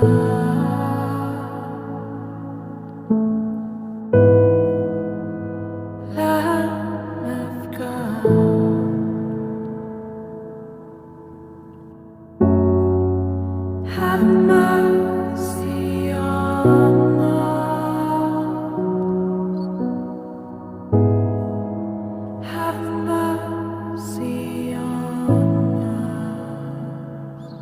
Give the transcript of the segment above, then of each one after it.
Lamb of God, have mercy on us. Have mercy on us.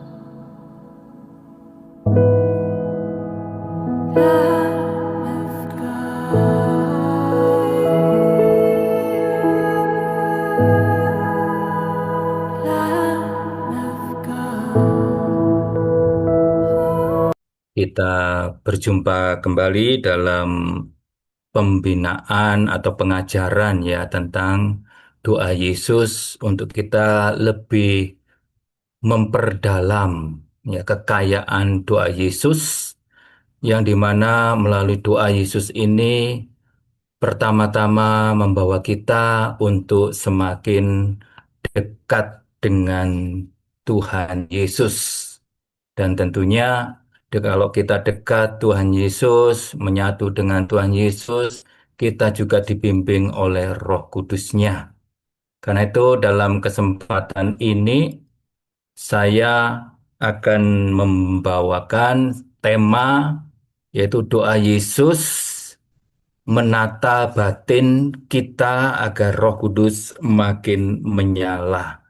Lamb of God, Lamb of God. Kita berjumpa kembali dalam pembinaan atau pengajaran ya tentang doa Yesus untuk kita lebih memperdalam ya kekayaan doa Yesus yang dimana melalui doa Yesus ini pertama-tama membawa kita untuk semakin dekat dengan Tuhan Yesus. Dan tentunya kalau kita dekat Tuhan Yesus, menyatu dengan Tuhan Yesus, kita juga dibimbing oleh Roh Kudus-Nya. Karena itu dalam kesempatan ini saya akan membawakan tema yaitu doa Yesus menata batin kita agar Roh Kudus makin menyala.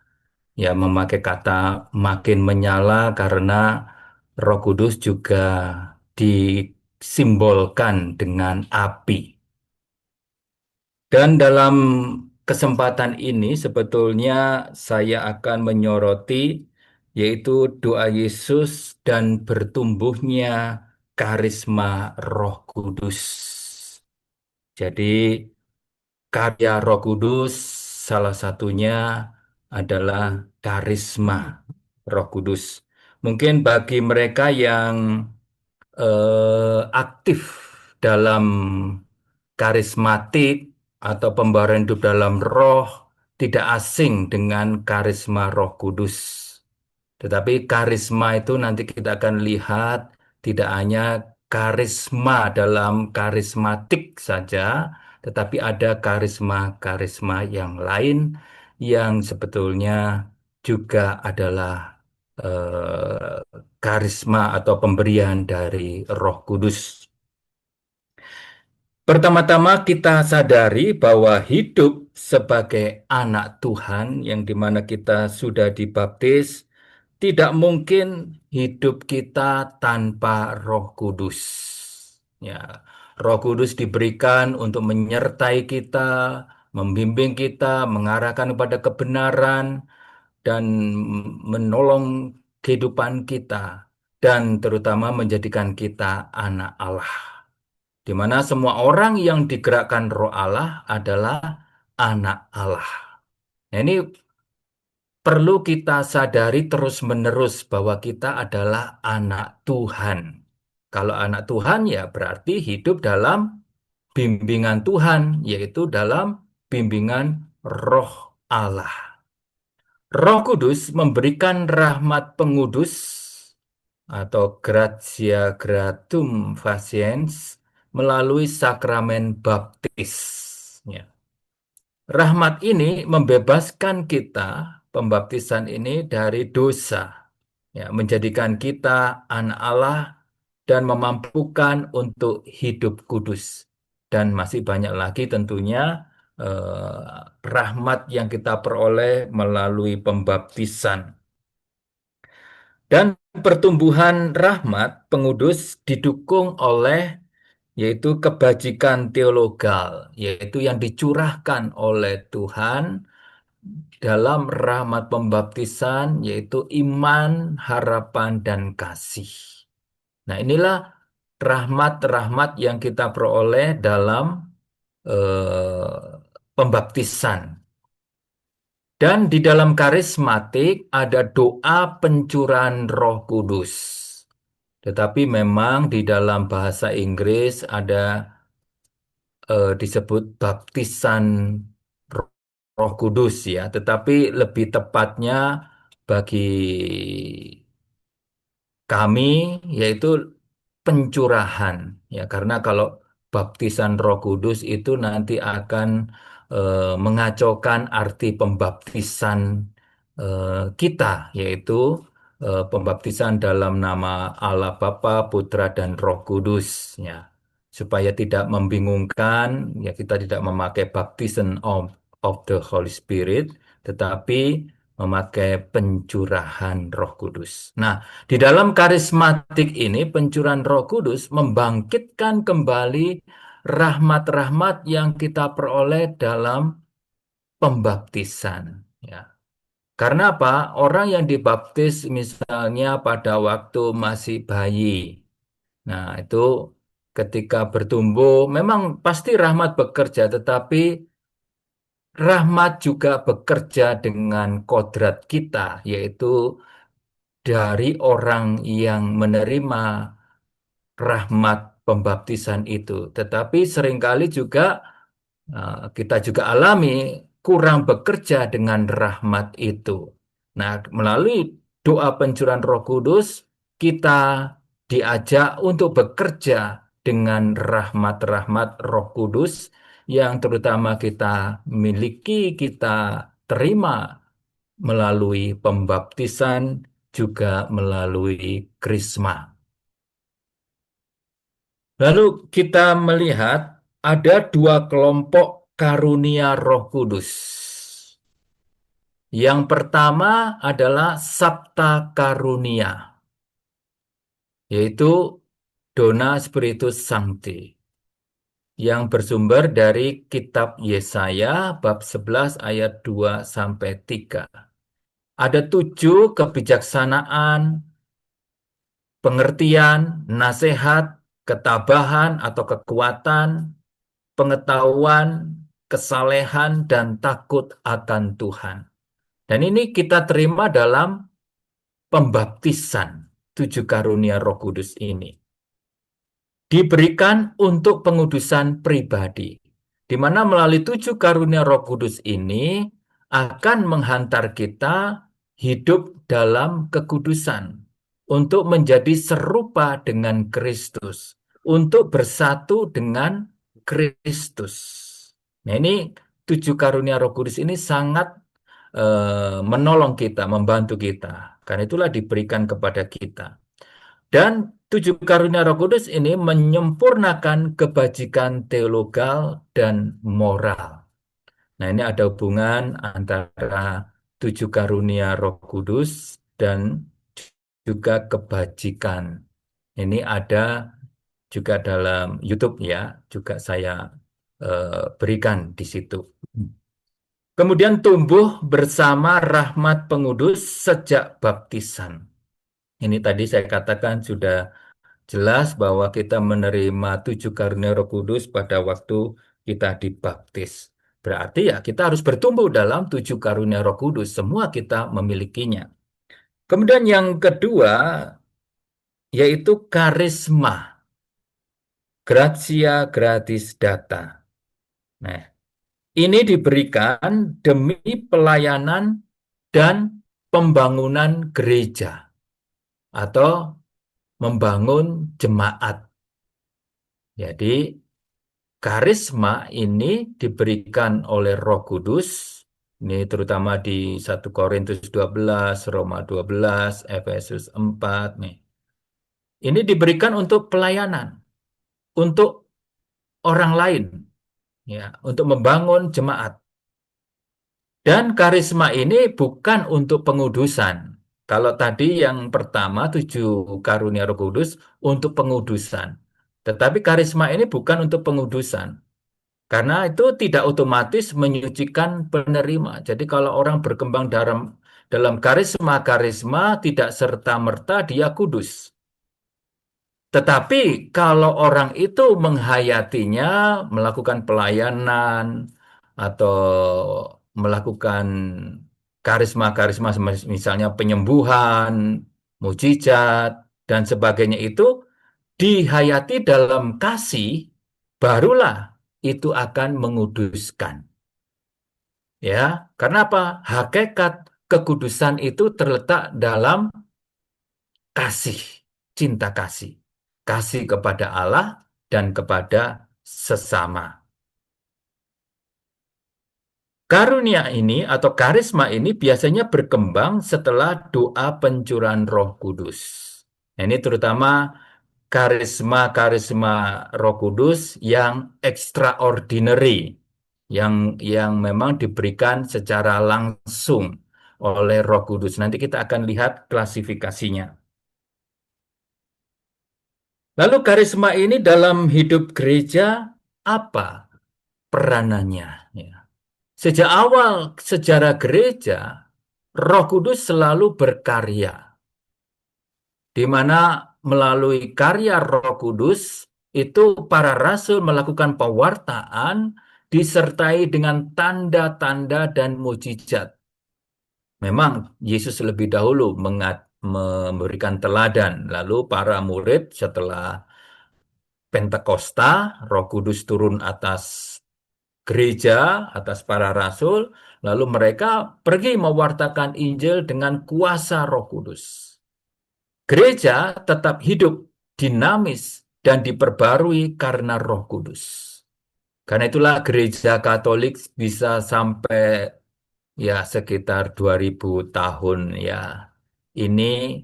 Ya, memakai kata makin menyala karena Roh Kudus juga disimbolkan dengan api. Dan dalam kesempatan ini sebetulnya saya akan menyoroti yaitu doa Yesus dan bertumbuhnya karisma Roh Kudus. Jadi karya Roh Kudus salah satunya adalah karisma Roh Kudus. Mungkin bagi mereka yang aktif dalam karismatik atau pembaruan hidup dalam roh tidak asing dengan karisma Roh Kudus. Tetapi karisma itu nanti kita akan lihat tidak hanya karisma dalam karismatik saja, tetapi ada karisma-karisma yang lain yang sebetulnya juga adalah karisma atau pemberian dari Roh Kudus. Pertama-tama kita sadari bahwa hidup sebagai anak Tuhan yang dimana kita sudah dibaptis, tidak mungkin hidup kita tanpa Roh Kudus. Ya, Roh Kudus diberikan untuk menyertai kita, membimbing kita, mengarahkan kepada kebenaran, dan menolong kehidupan kita, dan terutama menjadikan kita anak Allah. Di mana semua orang yang digerakkan Roh Allah adalah anak Allah. Nah, ini perlu kita sadari terus-menerus bahwa kita adalah anak Tuhan. Kalau anak Tuhan ya berarti hidup dalam bimbingan Tuhan, yaitu dalam bimbingan Roh Allah. Roh Kudus memberikan rahmat pengudus atau gratia gratum faciens melalui sakramen baptis. Ya. Rahmat ini membebaskan kita, pembaptisan ini dari dosa, ya, menjadikan kita anak Allah dan memampukan untuk hidup kudus. Dan masih banyak lagi tentunya rahmat yang kita peroleh melalui pembaptisan. Dan pertumbuhan rahmat pengudus didukung oleh yaitu kebajikan teologal, yaitu yang dicurahkan oleh Tuhan dalam rahmat pembaptisan, yaitu iman, harapan, dan kasih. Nah, inilah rahmat-rahmat yang kita peroleh dalam pembaptisan. Dan di dalam karismatik ada doa pencurahan Roh Kudus. Tetapi memang di dalam bahasa Inggris ada disebut baptisan Roh Kudus ya, tetapi lebih tepatnya bagi kami, yaitu pencurahan, ya, karena kalau baptisan Roh Kudus itu nanti akan mengacaukan arti pembaptisan kita, yaitu pembaptisan dalam nama Allah Bapa, Putra dan Roh Kudus, ya. Supaya tidak membingungkan, ya, kita tidak memakai baptism of the Holy Spirit, tetapi memakai pencurahan Roh Kudus. Nah, di dalam karismatik ini, pencurahan Roh Kudus membangkitkan kembali rahmat-rahmat yang kita peroleh dalam pembaptisan. Ya. Karena apa? Orang yang dibaptis misalnya pada waktu masih bayi. Nah, itu ketika bertumbuh, memang pasti rahmat bekerja, tetapi rahmat juga bekerja dengan kodrat kita, yaitu dari orang yang menerima rahmat pembaptisan itu. Tetapi seringkali juga kita juga alami kurang bekerja dengan rahmat itu. Nah, melalui doa pencurahan Roh Kudus, kita diajak untuk bekerja dengan rahmat-rahmat Roh Kudus yang terutama kita miliki, kita terima melalui pembaptisan, juga melalui krisma. Lalu kita melihat ada dua kelompok karunia Roh Kudus. Yang pertama adalah Sabta Karunia, yaitu Dona Spiritus Sancti, yang bersumber dari kitab Yesaya bab 11 ayat 2 sampai 3. Ada 7 kebijaksanaan, pengertian, nasihat, ketabahan atau kekuatan, pengetahuan, kesalehan, dan takut akan Tuhan. Dan ini kita terima dalam pembaptisan 7 karunia Roh Kudus ini. Diberikan untuk pengudusan pribadi, di mana melalui 7 karunia Roh Kudus ini akan menghantar kita hidup dalam kekudusan untuk menjadi serupa dengan Kristus, untuk bersatu dengan Kristus. Nah, ini 7 karunia Roh Kudus ini sangat menolong kita, membantu kita. Karena itulah diberikan kepada kita. Dan 7 karunia Roh Kudus ini menyempurnakan kebajikan teologal dan moral. Nah, ini ada hubungan antara 7 karunia Roh Kudus dan juga kebajikan. Ini ada juga dalam YouTube, ya, juga saya berikan di situ. Kemudian tumbuh bersama rahmat pengudus sejak baptisan. Ini tadi saya katakan sudah jelas bahwa kita menerima 7 karunia Roh Kudus pada waktu kita dibaptis. Berarti ya kita harus bertumbuh dalam 7 karunia Roh Kudus. Semua kita memilikinya. Kemudian yang kedua yaitu karisma. Gratia gratis data. Nah, ini diberikan demi pelayanan dan pembangunan gereja atau membangun jemaat. Jadi karisma ini diberikan oleh Roh Kudus, ini terutama di 1 Korintus 12, Roma 12, Efesus 4 nih. Ini diberikan untuk pelayanan, untuk orang lain, ya, untuk membangun jemaat. Dan karisma ini bukan untuk pengudusan. Kalau tadi yang pertama 7 karunia Roh Kudus untuk pengudusan. Tetapi karisma ini bukan untuk pengudusan. Karena itu tidak otomatis menyucikan penerima. Jadi kalau orang berkembang dalam karisma-karisma tidak serta-merta dia kudus. Tetapi kalau orang itu menghayatinya, melakukan pelayanan atau melakukan karisma-karisma misalnya penyembuhan, mujizat, dan sebagainya itu dihayati dalam kasih, barulah itu akan menguduskan. Ya, karena apa? Hakikat kekudusan itu terletak dalam kasih, cinta kasih. Kasih kepada Allah dan kepada sesama. Karunia ini atau karisma ini biasanya berkembang setelah doa pencurahan Roh Kudus. Nah, ini terutama karisma-karisma Roh Kudus yang extraordinary, yang memang diberikan secara langsung oleh Roh Kudus. Nanti kita akan lihat klasifikasinya. Lalu karisma ini dalam hidup gereja apa peranannya? Ya. Sejak awal sejarah gereja, Roh Kudus selalu berkarya, di mana melalui karya Roh Kudus itu para rasul melakukan pewartaan disertai dengan tanda-tanda dan mujizat. Memang Yesus lebih dahulu memberikan teladan, lalu para murid setelah Pentakosta, Roh Kudus turun atas gereja, atas para rasul, lalu mereka pergi mewartakan Injil dengan kuasa Roh Kudus. Gereja tetap hidup, dinamis, dan diperbarui karena Roh Kudus. Karena itulah gereja Katolik bisa sampai ya sekitar 2000 tahun ya. Ini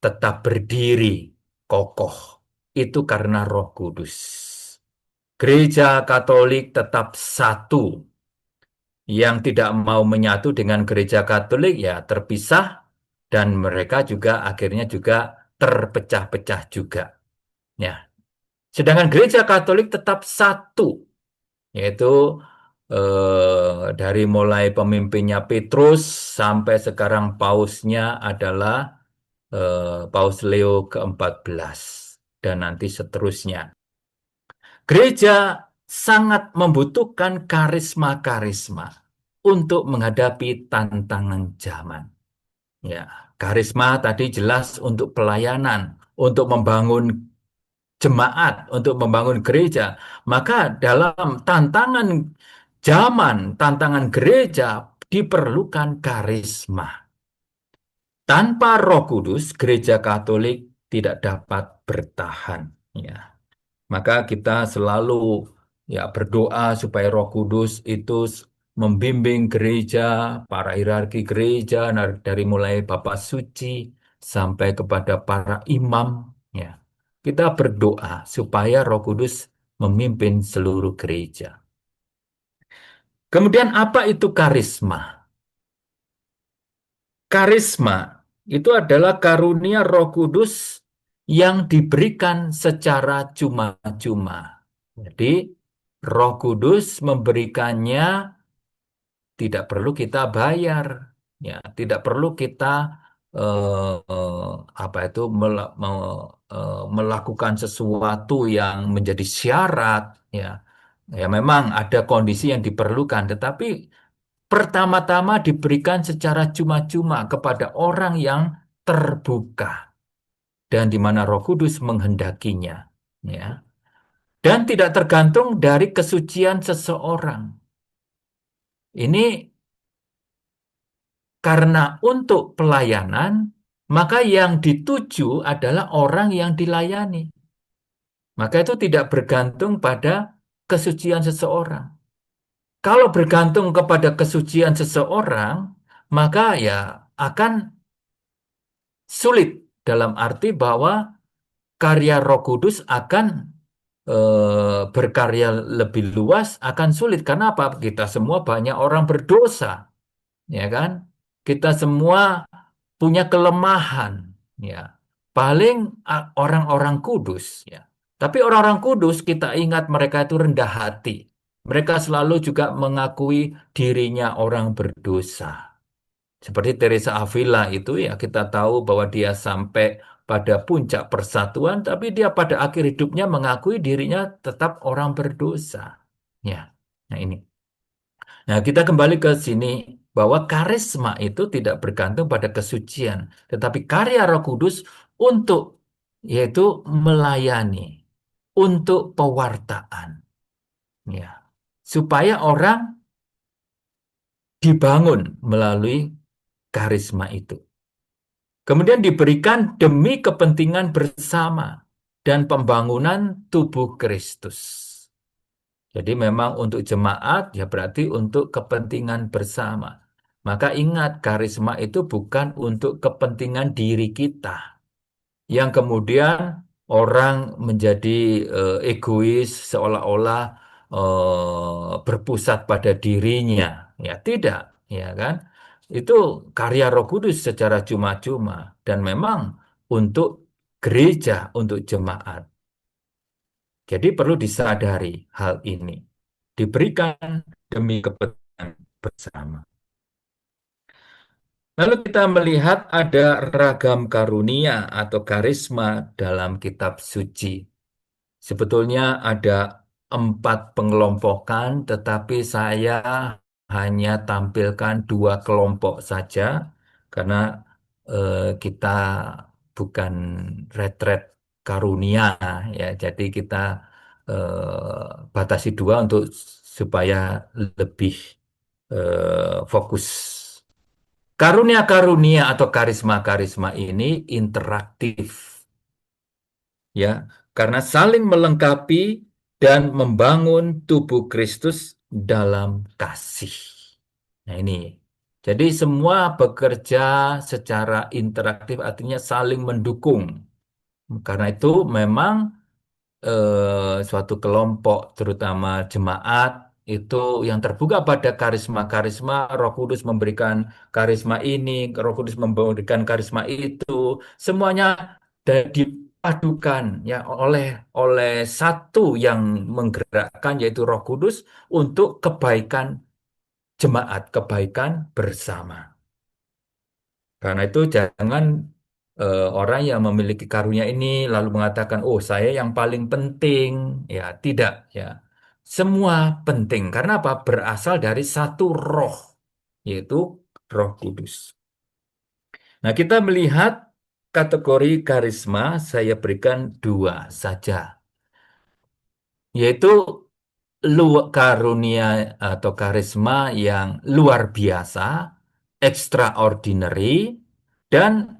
tetap berdiri kokoh. Itu karena Roh Kudus. Gereja Katolik tetap satu. Yang tidak mau menyatu dengan gereja Katolik ya terpisah dan mereka juga akhirnya juga terpecah-pecah juga. Ya. Sedangkan gereja Katolik tetap satu, yaitu dari mulai pemimpinnya Petrus sampai sekarang pausnya adalah Paus Leo ke-14 dan nanti seterusnya. Gereja sangat membutuhkan karisma-karisma untuk menghadapi tantangan zaman. Ya, karisma tadi jelas untuk pelayanan, untuk membangun jemaat, untuk membangun gereja. Maka dalam tantangan zaman, tantangan gereja diperlukan karisma. Tanpa Roh Kudus, gereja Katolik tidak dapat bertahan. Ya. Maka kita selalu ya berdoa supaya Roh Kudus itu membimbing gereja, para hierarki gereja dari mulai Bapak Suci sampai kepada para imam ya. Kita berdoa supaya Roh Kudus memimpin seluruh gereja. Kemudian apa itu karisma? Karisma itu adalah karunia Roh Kudus yang diberikan secara cuma-cuma. Jadi, Roh Kudus memberikannya tidak perlu kita bayar, ya, tidak perlu kita apa itu melakukan sesuatu yang menjadi syarat, ya. Ya, memang ada kondisi yang diperlukan, tetapi pertama-tama diberikan secara cuma-cuma kepada orang yang terbuka dan di mana Roh Kudus menghendakinya, ya. Dan tidak tergantung dari kesucian seseorang. Ini karena untuk pelayanan, maka yang dituju adalah orang yang dilayani. Maka itu tidak bergantung pada kesucian seseorang. Kalau bergantung kepada kesucian seseorang, maka ya akan sulit dalam arti bahwa karya Roh Kudus akan berkarya lebih luas, akan sulit. Karena apa? Kita semua banyak orang berdosa, ya kan? Kita semua punya kelemahan, ya. Paling orang-orang kudus, ya. Tapi orang-orang kudus kita ingat mereka itu rendah hati. Mereka selalu juga mengakui dirinya orang berdosa. Seperti Teresa Avila itu ya kita tahu bahwa dia sampai pada puncak persatuan, tapi dia pada akhir hidupnya mengakui dirinya tetap orang berdosa. Ya, nah ini. Nah, kita kembali ke sini bahwa karisma itu tidak bergantung pada kesucian, tetapi karya Roh Kudus untuk yaitu melayani, untuk pewartaan, ya, supaya orang dibangun melalui karisma itu. Kemudian diberikan demi kepentingan bersama dan pembangunan tubuh Kristus. Jadi memang untuk jemaat ya berarti untuk kepentingan bersama. Maka ingat, karisma itu bukan untuk kepentingan diri kita. Yang kemudian orang menjadi egois seolah-olah berpusat pada dirinya. Ya tidak, ya kan? Itu karya Roh Kudus secara cuma-cuma dan memang untuk gereja, untuk jemaat. Jadi perlu disadari hal ini. Diberikan demi kepentingan bersama. Lalu kita melihat ada ragam karunia atau karisma dalam kitab suci. Sebetulnya ada 4 pengelompokan, tetapi saya hanya tampilkan 2 kelompok saja, karena kita bukan retret karunia, ya. Jadi kita batasi 2 untuk supaya lebih fokus. Karunia-karunia atau karisma-karisma ini interaktif, ya, karena saling melengkapi dan membangun tubuh Kristus dalam kasih. Nah, ini. Jadi semua bekerja secara interaktif, artinya saling mendukung. Karena itu memang suatu kelompok, terutama jemaat, itu yang terbuka pada karisma-karisma, Roh Kudus memberikan karisma ini, Roh Kudus memberikan karisma itu, semuanya dipadukan ya oleh oleh satu yang menggerakkan, yaitu Roh Kudus untuk kebaikan jemaat, kebaikan bersama. Karena itu jangan orang yang memiliki karunia ini lalu mengatakan, "Oh, saya yang paling penting." Ya, tidak ya. Semua penting karena apa? Berasal dari satu roh, yaitu Roh Kudus. Nah, kita melihat kategori karisma, saya berikan 2 saja, yaitu karunia atau karisma yang luar biasa, extraordinary, dan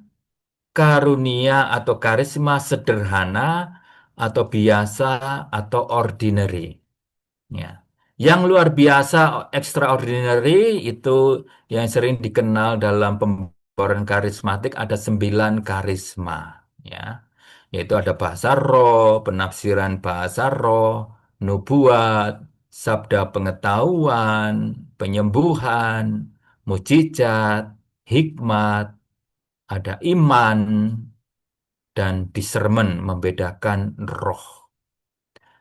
karunia atau karisma sederhana atau biasa atau ordinary. Ya. Yang luar biasa, extraordinary, itu yang sering dikenal dalam pembaharan karismatik, ada 9 karisma. Ya. Yaitu ada bahasa roh, penafsiran bahasa roh, nubuat, sabda pengetahuan, penyembuhan, mujizat, hikmat, ada iman, dan discernment, membedakan roh.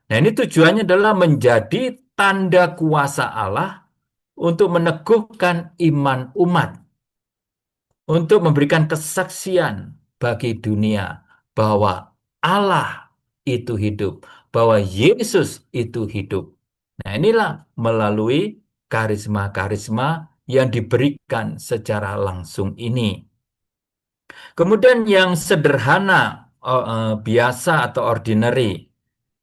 Nah, ini tujuannya adalah menjadi tanda kuasa Allah untuk meneguhkan iman umat, untuk memberikan kesaksian bagi dunia bahwa Allah itu hidup, bahwa Yesus itu hidup. Nah, inilah melalui karisma-karisma yang diberikan secara langsung ini. Kemudian yang sederhana, biasa atau ordinary,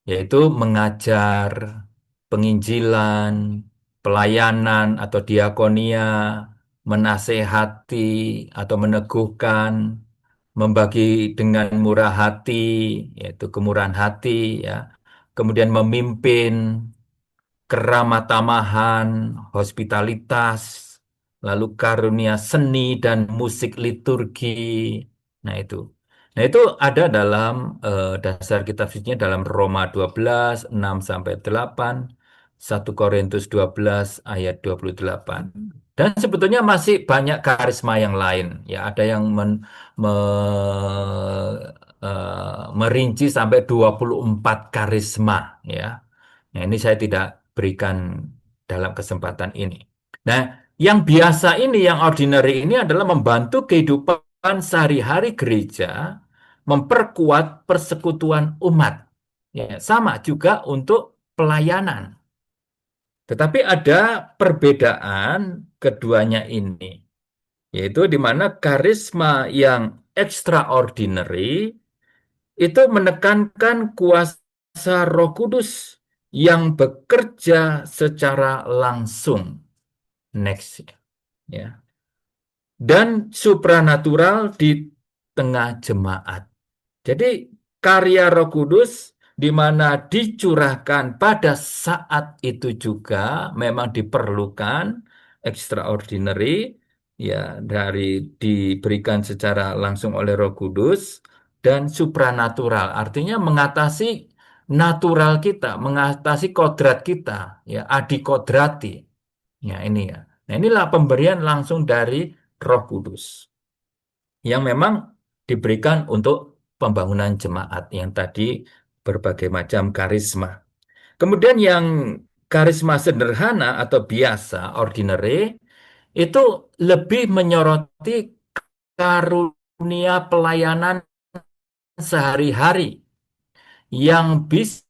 yaitu mengajar, penginjilan, pelayanan atau diakonia, menasehati atau meneguhkan, membagi dengan murah hati, yaitu kemurahan hati, ya. Kemudian memimpin, keramah tamahan, hospitalitas, lalu karunia seni dan musik liturgi. Nah, itu. Nah, itu ada dalam dasar kitab sucinya dalam Roma 12, 6 sampai 8, 1 Korintus 12 ayat 28. Dan sebetulnya masih banyak karisma yang lain. Ya, ada yang merinci sampai 24 karisma, ya. Nah, ini saya tidak berikan dalam kesempatan ini. Nah, yang biasa ini, yang ordinary ini adalah membantu kehidupan sehari-hari gereja, memperkuat persekutuan umat. Ya, sama juga untuk pelayanan. Tetapi ada perbedaan keduanya ini, yaitu di mana karisma yang extraordinary itu menekankan kuasa Roh Kudus yang bekerja secara langsung. Next, ya. Dan supranatural tengah jemaat. Jadi karya Roh Kudus di mana dicurahkan pada saat itu juga memang diperlukan extraordinary ya dari diberikan secara langsung oleh Roh Kudus dan supranatural artinya mengatasi natural kita, mengatasi kodrat kita ya adikodrati. Ya ini ya. Nah inilah pemberian langsung dari Roh Kudus yang memang diberikan untuk pembangunan jemaat yang tadi berbagai macam karisma. Kemudian yang karisma sederhana atau biasa, ordinary, itu lebih menyoroti karunia pelayanan sehari-hari yang bisa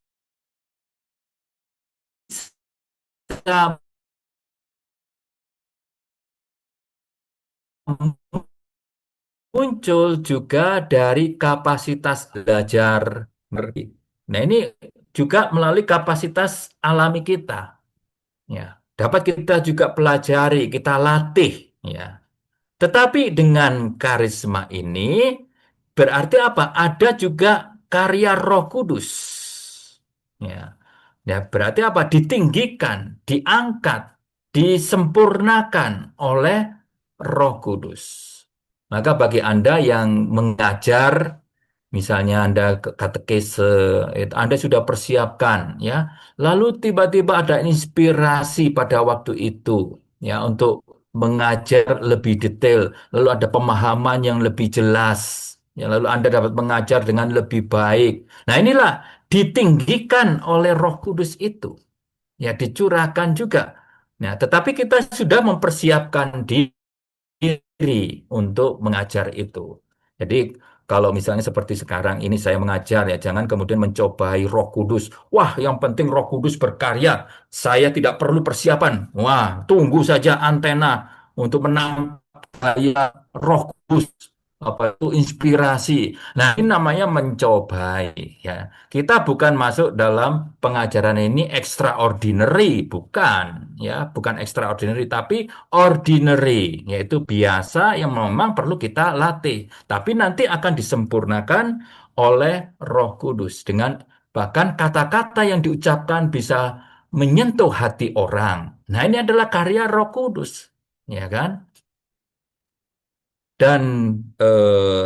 muncul juga dari kapasitas belajar mengerti. Nah, ini juga melalui kapasitas alami kita, ya. Dapat kita juga pelajari, kita latih, ya. Tetapi dengan karisma ini berarti apa? Ada juga karya Roh Kudus. Ya. Ya, berarti apa? Ditinggikan, diangkat, disempurnakan oleh Roh Kudus. Maka bagi Anda yang mengajar, misalnya Anda katekese, Anda sudah persiapkan, ya. Lalu tiba-tiba ada inspirasi pada waktu itu, ya, untuk mengajar lebih detail. Lalu ada pemahaman yang lebih jelas, ya. Lalu Anda dapat mengajar dengan lebih baik. Nah, inilah ditinggikan oleh Roh Kudus itu, ya, dicurahkan juga. Nah, tetapi kita sudah mempersiapkan diri untuk mengajar itu. Jadi kalau misalnya seperti sekarang ini saya mengajar ya, jangan kemudian mencobai Roh Kudus. Wah, yang penting Roh Kudus berkarya. Saya tidak perlu persiapan. Wah, tunggu saja antena untuk menangkap gaya Roh Kudus. Apa itu inspirasi. Nah, ini namanya mencobai ya. Kita bukan masuk dalam pengajaran ini extraordinary, bukan ya, bukan extraordinary tapi ordinary, yaitu biasa yang memang perlu kita latih, tapi nanti akan disempurnakan oleh Roh Kudus dengan bahkan kata-kata yang diucapkan bisa menyentuh hati orang. Nah, ini adalah karya Roh Kudus, ya kan? Dan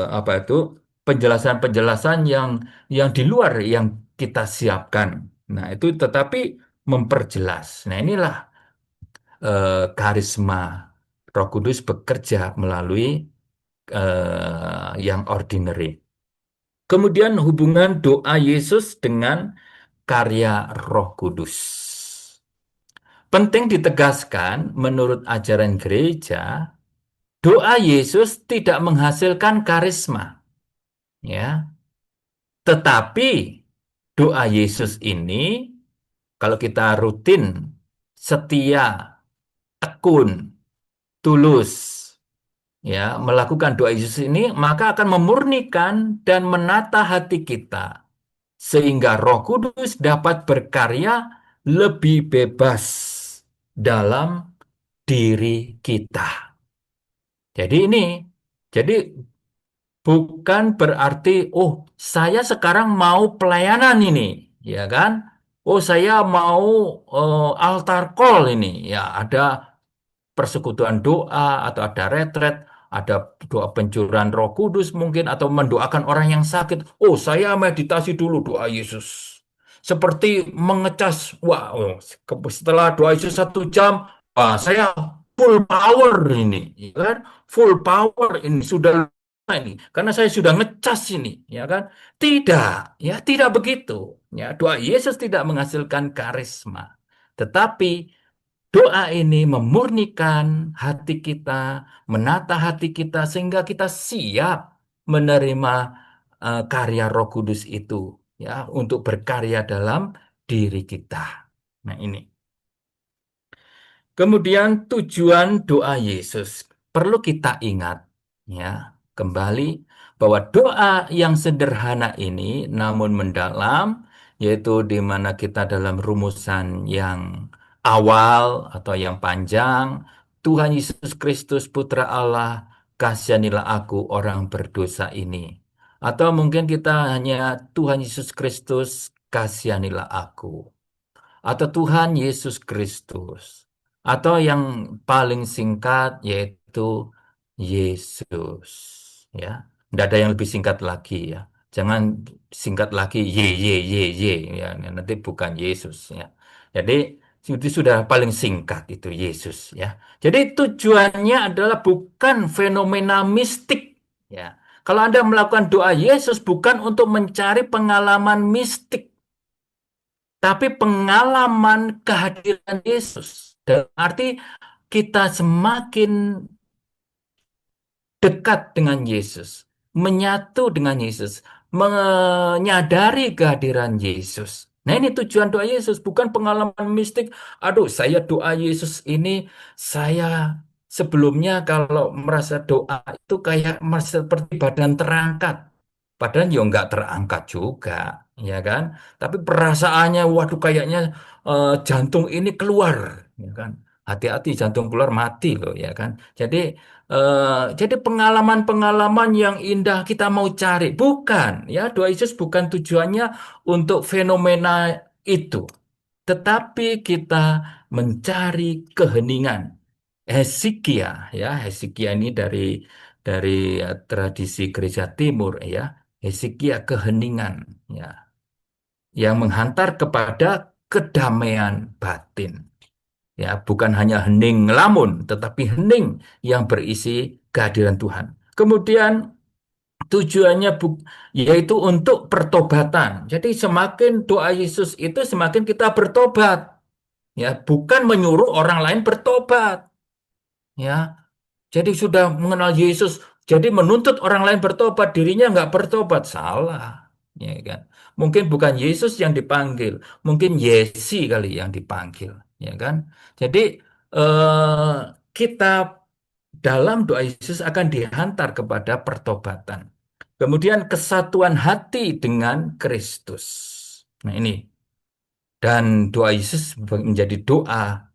apa itu penjelasan-penjelasan yang di luar yang kita siapkan. Nah, itu tetapi memperjelas. Nah, inilah karisma Roh Kudus bekerja melalui yang ordinary. Kemudian hubungan doa Yesus dengan karya Roh Kudus. Penting ditegaskan menurut ajaran gereja, doa Yesus tidak menghasilkan karisma, ya. Tetapi doa Yesus ini kalau kita rutin, setia, tekun, tulus, ya, melakukan doa Yesus ini, maka akan memurnikan dan menata hati kita sehingga Roh Kudus dapat berkarya lebih bebas dalam diri kita. Jadi ini, jadi bukan berarti, oh, saya sekarang mau pelayanan ini, ya kan? Oh, saya mau altar call ini, ya ada persekutuan doa atau ada retret, ada doa pencurahan Roh Kudus mungkin atau mendoakan orang yang sakit. Oh, saya meditasi dulu doa Yesus. Seperti mengecas, wah, oh, setelah doa Yesus 1 jam, wah, saya full power ini, ya kan? Full power ini sudah ini karena saya sudah ngecas ini, ya kan? Tidak, ya tidak begitu. Ya, doa Yesus tidak menghasilkan karisma, tetapi doa ini memurnikan hati kita, menata hati kita sehingga kita siap menerima karya Roh Kudus itu ya untuk berkarya dalam diri kita. Nah, ini. Kemudian tujuan doa Yesus perlu kita ingat ya, kembali bahwa doa yang sederhana ini namun mendalam yaitu di mana kita dalam rumusan yang awal atau yang panjang Tuhan Yesus Kristus Putra Allah kasihanilah aku orang berdosa ini. Atau mungkin kita hanya Tuhan Yesus Kristus, kasihanilah aku atau Tuhan Yesus Kristus, atau yang paling singkat yaitu Yesus. Ya, tidak ada yang lebih singkat lagi ya. Jangan singkat lagi ye ya. Nanti bukan Yesus ya. Jadi itu sudah paling singkat itu Yesus ya. Jadi tujuannya adalah bukan fenomena mistik ya. Kalau Anda melakukan doa Yesus bukan untuk mencari pengalaman mistik, tapi pengalaman kehadiran Yesus. Dalam arti kita semakin dekat dengan Yesus, menyatu dengan Yesus, menyadari kehadiran Yesus. Nah, ini tujuan doa Yesus, bukan pengalaman mistik. Aduh, saya doa Yesus ini, saya sebelumnya kalau merasa doa itu kayak merasa seperti badan terangkat. Padahal ya nggak terangkat juga, ya kan? Tapi perasaannya, waduh, kayaknya jantung ini keluar, ya kan? Hati-hati jantung keluar mati loh, ya kan? Jadi pengalaman-pengalaman yang indah kita mau cari, bukan ya, doa Yesus bukan tujuannya untuk fenomena itu, tetapi kita mencari keheningan. Hezekia ya, Hezekia ini dari tradisi gereja Timur ya, Hezekia keheningan ya, yang menghantar kepada kedamaian batin. Ya, bukan hanya hening ngelamun, tetapi hening yang berisi kehadiran Tuhan. Kemudian tujuannya yaitu untuk pertobatan. Jadi semakin doa Yesus itu semakin kita bertobat. Ya, bukan menyuruh orang lain bertobat. Ya, jadi sudah mengenal Yesus, jadi menuntut orang lain bertobat, dirinya nggak bertobat, salah. Ya kan? Mungkin bukan Yesus yang dipanggil, mungkin Yesi kali yang dipanggil, ya kan? Jadi eh, kita dalam doa Yesus akan dihantar kepada pertobatan. Kemudian kesatuan hati dengan Kristus. Nah ini, dan doa Yesus menjadi doa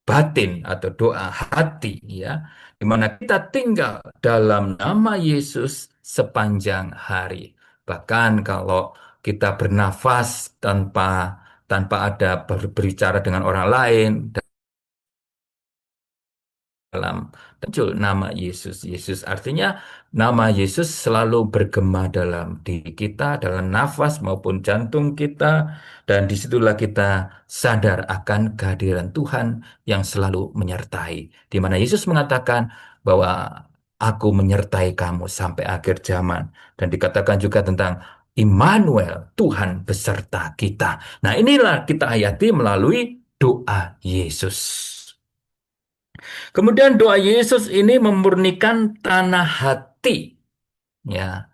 batin atau doa hati ya, di mana kita tinggal dalam nama Yesus sepanjang hari. Bahkan kalau kita bernafas tanpa tanpa ada berbicara dengan orang lain, dalam muncul nama Yesus. Yesus artinya nama Yesus selalu bergema dalam diri kita, dalam nafas maupun jantung kita, dan disitulah kita sadar akan kehadiran Tuhan yang selalu menyertai. Di mana Yesus mengatakan bahwa Aku menyertai kamu sampai akhir zaman. Dan dikatakan juga tentang Immanuel, Tuhan beserta kita. Nah, inilah kita hayati melalui doa Yesus. Kemudian doa Yesus ini memurnikan tanah hati, ya.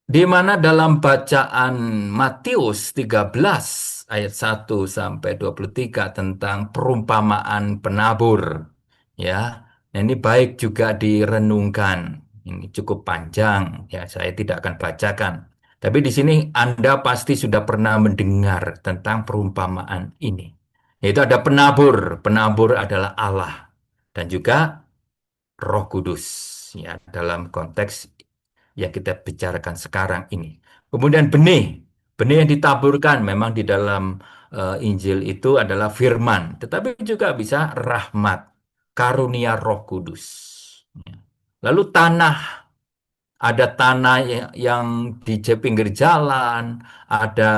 Di mana dalam bacaan Matius 13 ayat 1 sampai 23 tentang perumpamaan penabur, ya. Nah, ini baik juga direnungkan. Ini cukup panjang, ya. Saya tidak akan bacakan. Tapi di sini Anda pasti sudah pernah mendengar tentang perumpamaan ini. Yaitu ada penabur. Penabur adalah Allah dan juga Roh Kudus ya dalam konteks yang kita bicarakan sekarang ini. Kemudian benih, benih yang ditaburkan memang di dalam Injil itu adalah firman, tetapi juga bisa rahmat, karunia Roh Kudus. Ya. Lalu tanah, ada tanah yang di pinggir jalan, ada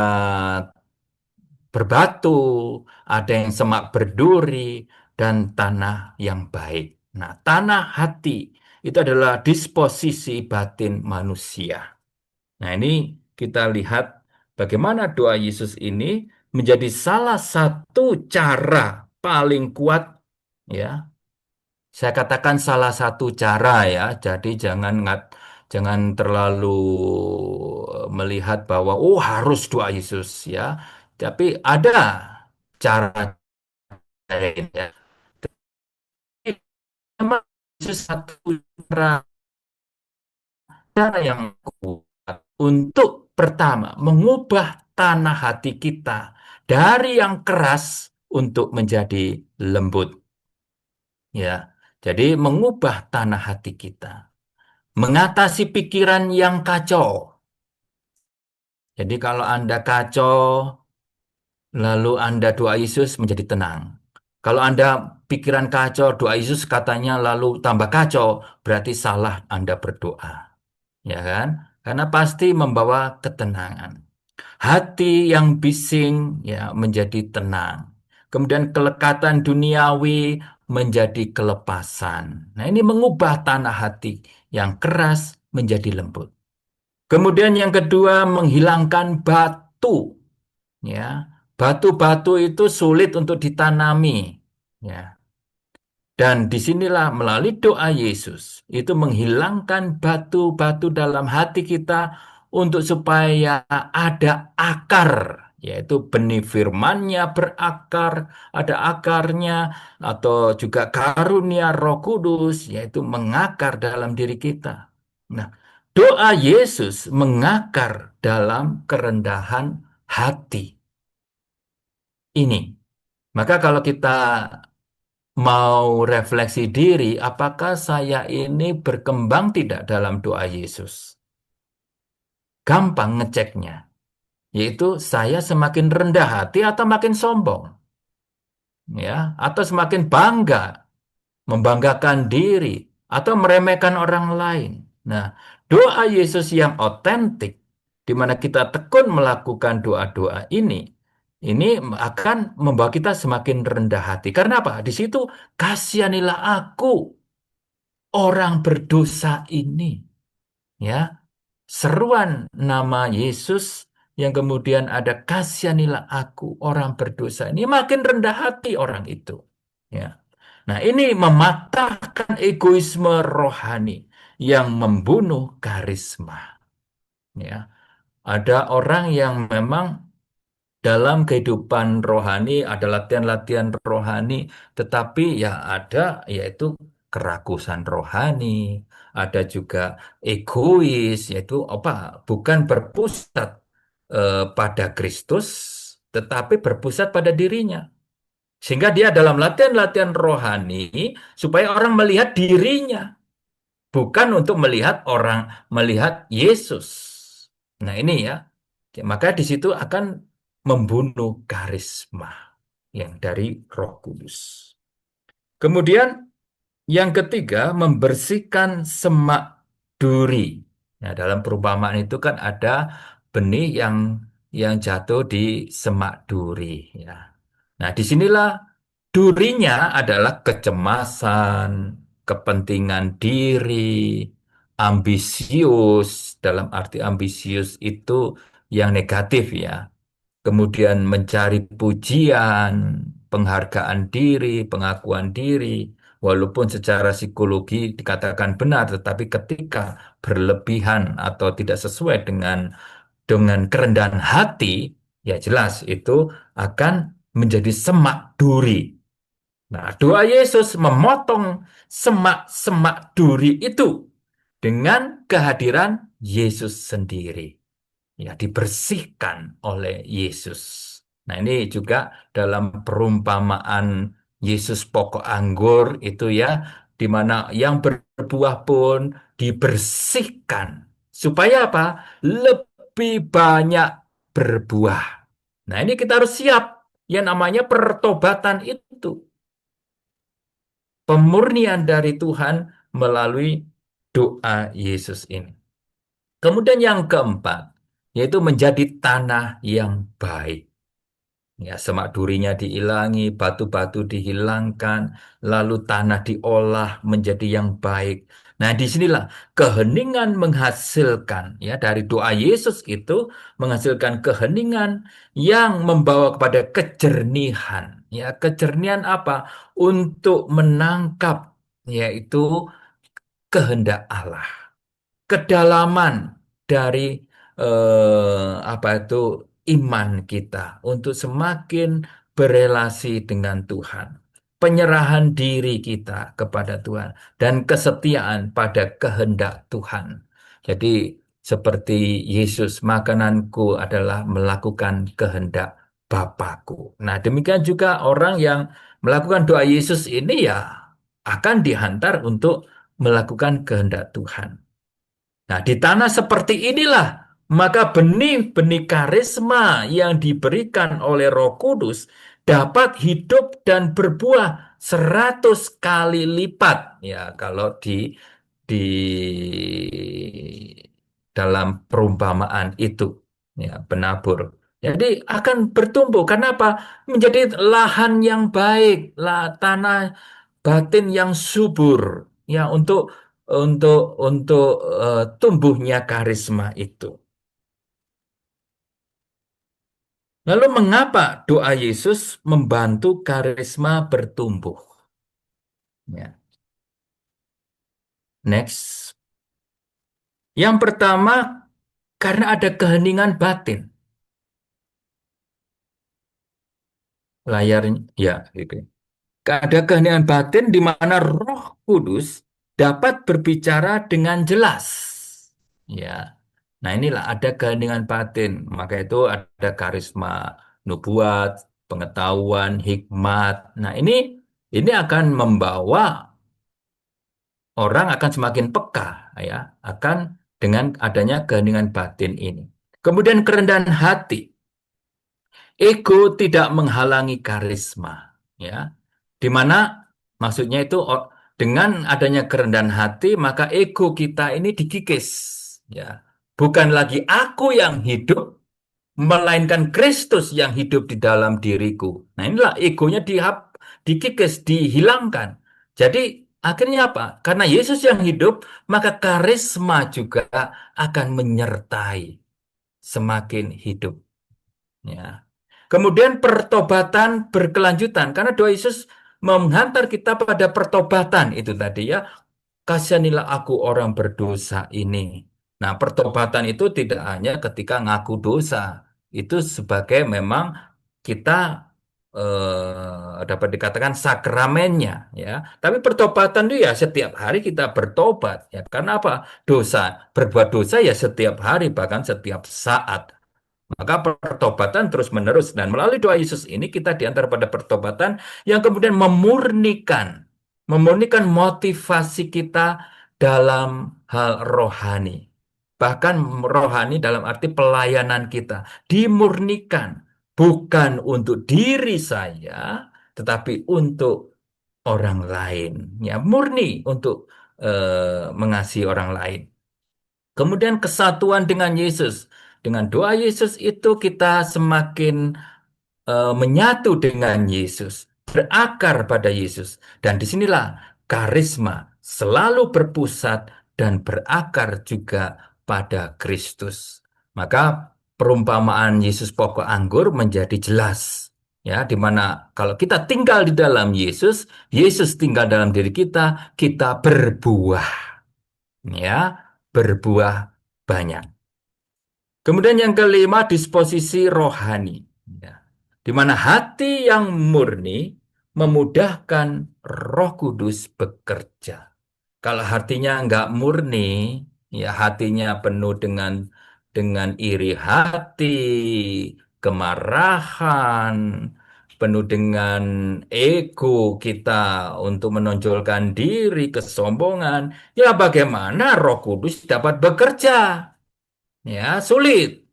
berbatu, ada yang semak berduri, dan tanah yang baik. Nah, tanah hati itu adalah disposisi batin manusia. Nah, ini kita lihat bagaimana doa Yesus ini menjadi salah satu cara paling kuat, ya. Saya katakan salah satu cara ya. Jadi jangan terlalu melihat bahwa oh harus doa Yesus ya. Tapi ada cara lain ya. Tapi memang Yesus satu cara yang kuat untuk pertama mengubah tanah hati kita dari yang keras untuk menjadi lembut. Ya, Jadi mengubah tanah hati kita, mengatasi pikiran yang kacau. Jadi kalau Anda kacau, lalu Anda doa Yesus menjadi tenang. Kalau Anda pikiran kacau, doa Yesus katanya lalu tambah kacau, berarti salah Anda berdoa. Ya kan? Karena pasti membawa ketenangan. Hati yang bising ya menjadi tenang. Kemudian kelekatan duniawi menjadi kelepasan. Nah, ini mengubah tanah hati yang keras menjadi lembut. Kemudian yang kedua menghilangkan batu, ya. Batu-batu itu sulit untuk ditanami, ya. Dan disinilah melalui doa Yesus itu menghilangkan batu-batu dalam hati kita untuk supaya ada akar, yaitu benih firman-Nya berakar, ada akarnya, atau juga karunia Roh Kudus, yaitu mengakar dalam diri kita. Nah, doa Yesus mengakar dalam kerendahan hati ini. Maka kalau kita mau refleksi diri, apakah saya ini berkembang tidak dalam doa Yesus? Gampang ngeceknya, yaitu saya semakin rendah hati atau makin sombong, ya, atau semakin bangga, membanggakan diri, atau meremehkan orang lain. Nah, doa Yesus yang otentik, di mana kita tekun melakukan doa-doa ini akan membawa kita semakin rendah hati. Karena apa? Di situ kasihanilah aku orang berdosa ini, ya. Seruan nama Yesus yang kemudian ada kasihanilah aku orang berdosa ini makin rendah hati orang itu, ya. Nah, ini mematahkan egoisme rohani yang membunuh karisma, ya. Ada orang yang memang dalam kehidupan rohani ada latihan-latihan rohani, tetapi ya ada yaitu kerakusan rohani, ada juga egois, yaitu apa? Bukan berpusat pada Kristus, tetapi berpusat pada dirinya. Sehingga dia dalam latihan-latihan rohani supaya orang melihat dirinya, bukan untuk melihat orang melihat Yesus. Nah, ini ya. Maka di situ akan membunuh karisma yang dari Roh Kudus. Kemudian yang ketiga, membersihkan semak duri. Nah, dalam perumpamaan itu kan ada benih yang jatuh di semak duri, ya. Nah, disinilah durinya adalah kecemasan, kepentingan diri, ambisius. Dalam arti ambisius itu yang negatif, ya. Kemudian mencari pujian, penghargaan diri, pengakuan diri, walaupun secara psikologi dikatakan benar, tetapi ketika berlebihan atau tidak sesuai dengan kerendahan hati, ya jelas itu akan menjadi semak duri. Nah, doa Yesus memotong semak-semak duri itu dengan kehadiran Yesus sendiri, ya, dibersihkan oleh Yesus. Nah, ini juga dalam perumpamaan Yesus pokok anggur itu, ya, di mana yang berbuah pun dibersihkan supaya apa? Lebih banyak berbuah. Nah, ini kita harus siap yang namanya pertobatan itu, pemurnian dari Tuhan melalui doa Yesus ini. Kemudian yang keempat, yaitu menjadi tanah yang baik. Ya, semak durinya dihilangi, batu-batu dihilangkan, lalu tanah diolah menjadi yang baik. Nah, disinilah keheningan menghasilkan, ya, dari doa Yesus itu menghasilkan keheningan yang membawa kepada kejernihan. Ya, kejernihan apa? Untuk menangkap, yaitu kehendak Allah, kedalaman dari apa itu iman kita untuk semakin berelasi dengan Tuhan, penyerahan diri kita kepada Tuhan dan kesetiaan pada kehendak Tuhan. Jadi seperti Yesus, makananku adalah melakukan kehendak Bapakku. Nah, demikian juga orang yang melakukan doa Yesus ini, ya, akan dihantar untuk melakukan kehendak Tuhan. Nah, di tanah seperti inilah maka benih-benih karisma yang diberikan oleh Roh Kudus dapat hidup dan berbuah 100 kali lipat. Ya, kalau di dalam perumpamaan itu, ya, penabur. Jadi akan bertumbuh. Kenapa? Menjadi lahan yang baik, tanah batin yang subur, ya, untuk tumbuhnya karisma itu. Lalu mengapa doa Yesus membantu karisma bertumbuh? Ya. Next. Yang pertama, karena ada keheningan batin. Layarnya, ya, gitu. Ada keheningan batin di mana Roh Kudus dapat berbicara dengan jelas. Ya. Nah, inilah ada keheningan batin. Maka itu ada karisma nubuat, pengetahuan, hikmat. Nah, ini akan membawa orang akan semakin peka, ya, akan dengan adanya keheningan batin ini. Kemudian kerendahan hati. Ego tidak menghalangi karisma, ya. Di mana maksudnya itu dengan adanya kerendahan hati, maka ego kita ini dikikis, ya. Bukan lagi aku yang hidup, melainkan Kristus yang hidup di dalam diriku. Nah, inilah egonya dikikis, dihilangkan. Jadi akhirnya apa? Karena Yesus yang hidup, maka karisma juga akan menyertai semakin hidup. Ya. Kemudian pertobatan berkelanjutan, karena doa Yesus menghantar kita pada pertobatan itu tadi, ya. Kasihanilah aku orang berdosa ini. Nah, pertobatan itu tidak hanya ketika ngaku dosa. Itu sebagai memang kita dapat dikatakan sakramennya, ya. Tapi pertobatan itu ya setiap hari kita bertobat, ya. Karena apa? Berbuat dosa ya setiap hari, bahkan setiap saat. Maka pertobatan terus-menerus. Dan melalui doa Yesus ini kita diantar pada pertobatan yang kemudian memurnikan motivasi kita dalam hal rohani. Bahkan rohani dalam arti pelayanan kita. Dimurnikan. Bukan untuk diri saya, tetapi untuk orang lain. Ya, murni untuk mengasihi orang lain. Kemudian kesatuan dengan Yesus. Dengan doa Yesus itu kita semakin menyatu dengan Yesus, berakar pada Yesus. Dan disinilah karisma selalu berpusat dan berakar juga pada Kristus. Maka perumpamaan Yesus pokok anggur menjadi jelas. Ya, di mana kalau kita tinggal di dalam Yesus, Yesus tinggal dalam diri kita berbuah, ya, berbuah banyak. Kemudian yang kelima, disposisi rohani. Ya. Di mana hati yang murni memudahkan Roh Kudus bekerja. Kalau hatinya nggak murni, ya hatinya penuh dengan iri hati, kemarahan, penuh dengan ego kita untuk menonjolkan diri, kesombongan. Ya bagaimana Roh Kudus dapat bekerja? Ya, sulit.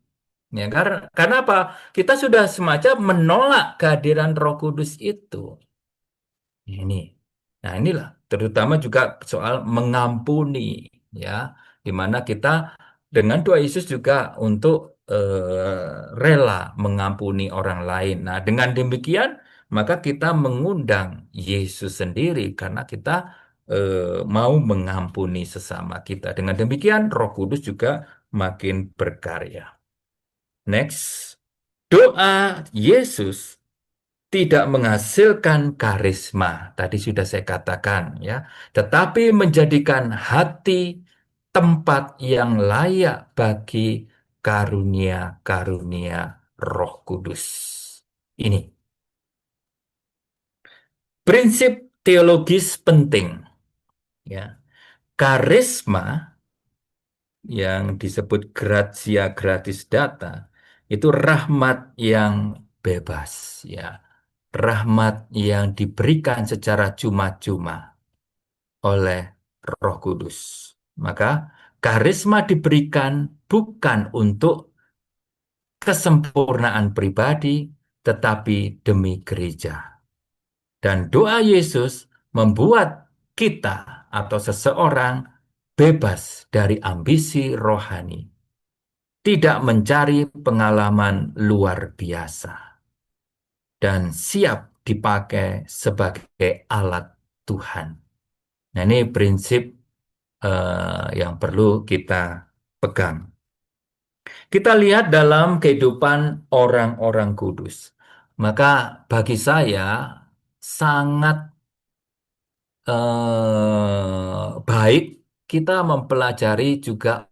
Ya, karena apa? Kita sudah semacam menolak kehadiran Roh Kudus itu. Ini. Nah, inilah terutama juga soal mengampuni, ya, di mana kita dengan doa Yesus juga untuk rela mengampuni orang lain. Nah, dengan demikian maka kita mengundang Yesus sendiri karena kita mau mengampuni sesama kita. Dengan demikian Roh Kudus juga makin berkarya. Next, doa Yesus tidak menghasilkan karisma. Tadi sudah saya katakan, ya, tetapi menjadikan hati tempat yang layak bagi karunia-karunia Roh Kudus. Ini prinsip teologis penting, ya. Karisma yang disebut gratia gratis data itu rahmat yang bebas, ya. Rahmat yang diberikan secara cuma-cuma. oleh Roh Kudus. Maka karisma diberikan bukan untuk kesempurnaan pribadi, tetapi demi gereja. Dan doa Yesus membuat kita atau seseorang bebas dari ambisi rohani, tidak mencari pengalaman luar biasa, dan siap dipakai sebagai alat Tuhan. Nah, ini prinsip yang perlu kita pegang. Kita lihat dalam kehidupan orang-orang kudus. Maka bagi saya sangat baik kita mempelajari juga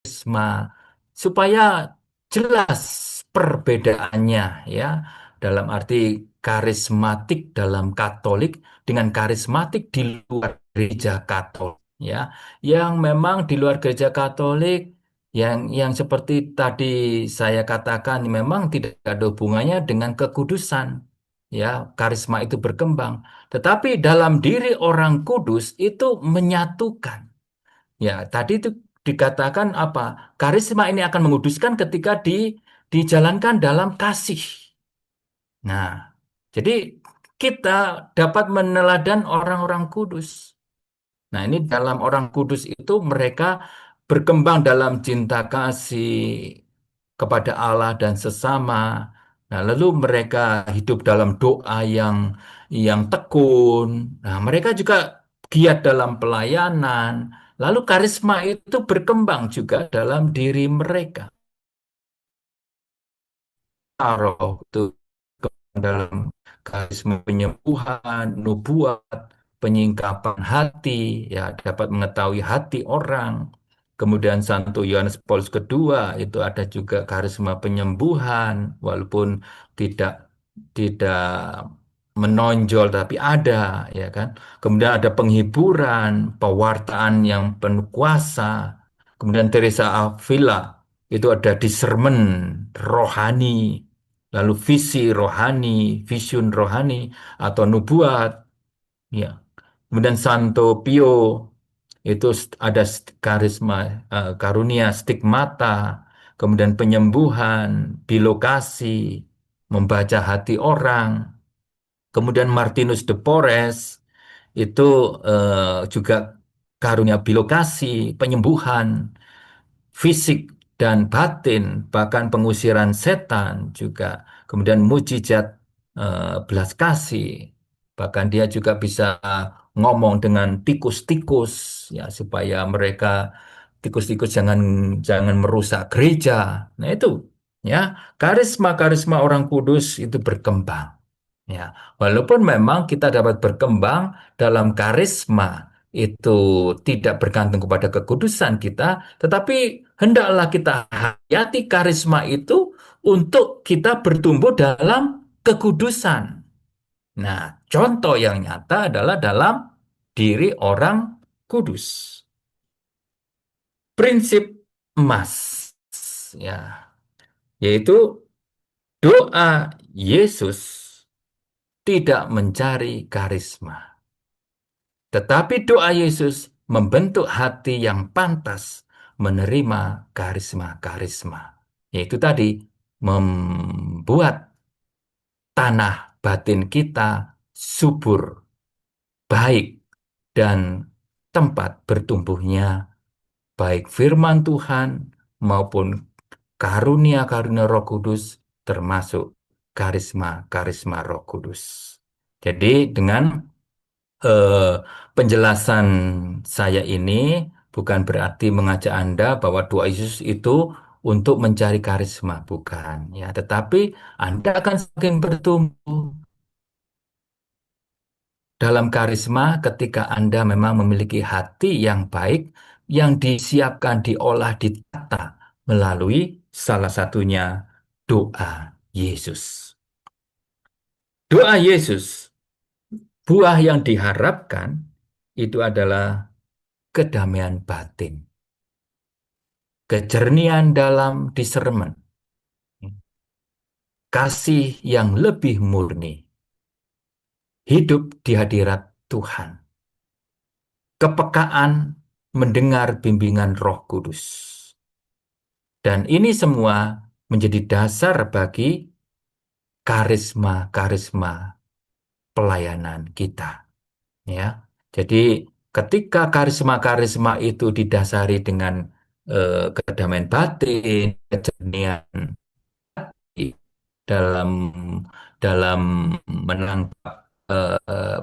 karisma supaya jelas perbedaannya ya, dalam arti karismatik dalam Katolik dengan karismatik di luar gereja Katolik ya, yang memang di luar gereja Katolik yang seperti tadi saya katakan memang tidak ada hubungannya dengan kekudusan ya, karisma itu berkembang, tetapi dalam diri orang kudus itu menyatukan. Ya, tadi itu dikatakan apa? Karisma ini akan menguduskan ketika dijalankan dalam kasih. Nah, jadi kita dapat meneladan orang-orang kudus. Nah, ini dalam orang kudus itu mereka berkembang dalam cinta kasih kepada Allah dan sesama. Nah, lalu mereka hidup dalam doa yang tekun. Nah, mereka juga giat dalam pelayanan. Lalu karisma itu berkembang juga dalam diri mereka. Roh itu dalam karisma penyembuhan, nubuat, penyingkapan hati, ya dapat mengetahui hati orang. Kemudian Santo Yohanes Paulus kedua itu ada juga karisma penyembuhan, walaupun tidak tidak menonjol tapi ada, ya kan. Kemudian ada penghiburan, pewartaan yang penuh kuasa. Kemudian Teresa Avila itu ada discernment rohani, lalu visi rohani, vision rohani atau nubuat, ya. Kemudian Santo Pio itu ada karisma, karunia stigmata, kemudian penyembuhan, bilokasi, membaca hati orang. Kemudian Martinus de Porres itu juga karunia bilokasi, penyembuhan fisik dan batin, bahkan pengusiran setan juga. Kemudian mujizat belas kasih, bahkan dia juga bisa ngomong dengan tikus-tikus ya supaya mereka tikus-tikus jangan jangan merusak gereja. Nah itu ya, karisma-karisma orang kudus itu berkembang. Ya, walaupun memang kita dapat berkembang dalam karisma itu tidak bergantung kepada kekudusan kita, tetapi hendaklah kita hayati karisma itu untuk kita bertumbuh dalam kekudusan. Nah, contoh yang nyata adalah dalam diri orang kudus. Prinsip emas, ya, yaitu doa Yesus tidak mencari karisma. Tetapi doa Yesus membentuk hati yang pantas menerima karisma-karisma. Yaitu tadi, membuat tanah batin kita subur, baik, dan tempat bertumbuhnya baik firman Tuhan maupun karunia-karunia Roh Kudus, termasuk karisma-karisma Roh Kudus. Jadi dengan eh, penjelasan saya ini bukan berarti mengajak Anda bahwa doa Yesus itu untuk mencari karisma, bukan ya, tetapi Anda akan semakin bertumbuh dalam karisma ketika Anda memang memiliki hati yang baik, yang disiapkan, diolah, ditata melalui salah satunya doa Yesus. Doa Yesus, buah yang diharapkan itu adalah kedamaian batin, kejernihan dalam discernment, kasih yang lebih murni, hidup di hadirat Tuhan, kepekaan mendengar bimbingan Roh Kudus. Dan ini semua menjadi dasar bagi karisma-karisma pelayanan kita, ya. Jadi ketika karisma-karisma itu didasari dengan kedamaian batin, kejernihan dalam dalam menangkap eh,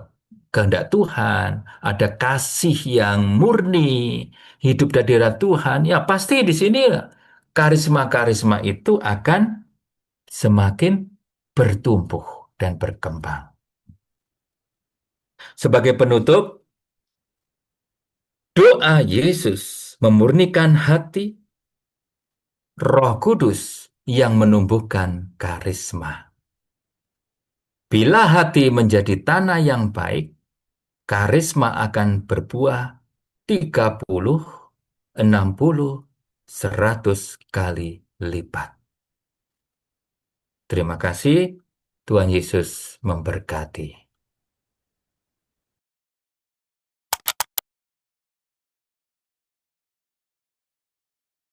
kehendak Tuhan, ada kasih yang murni, hidup dari hadirat Tuhan, ya pasti di sini karisma-karisma itu akan semakin bertumbuh dan berkembang. Sebagai penutup, doa Yesus memurnikan hati, Roh Kudus yang menumbuhkan karisma. Bila hati menjadi tanah yang baik, karisma akan berbuah 30, 60, 100 kali lipat. Terima kasih, Tuhan Yesus memberkati.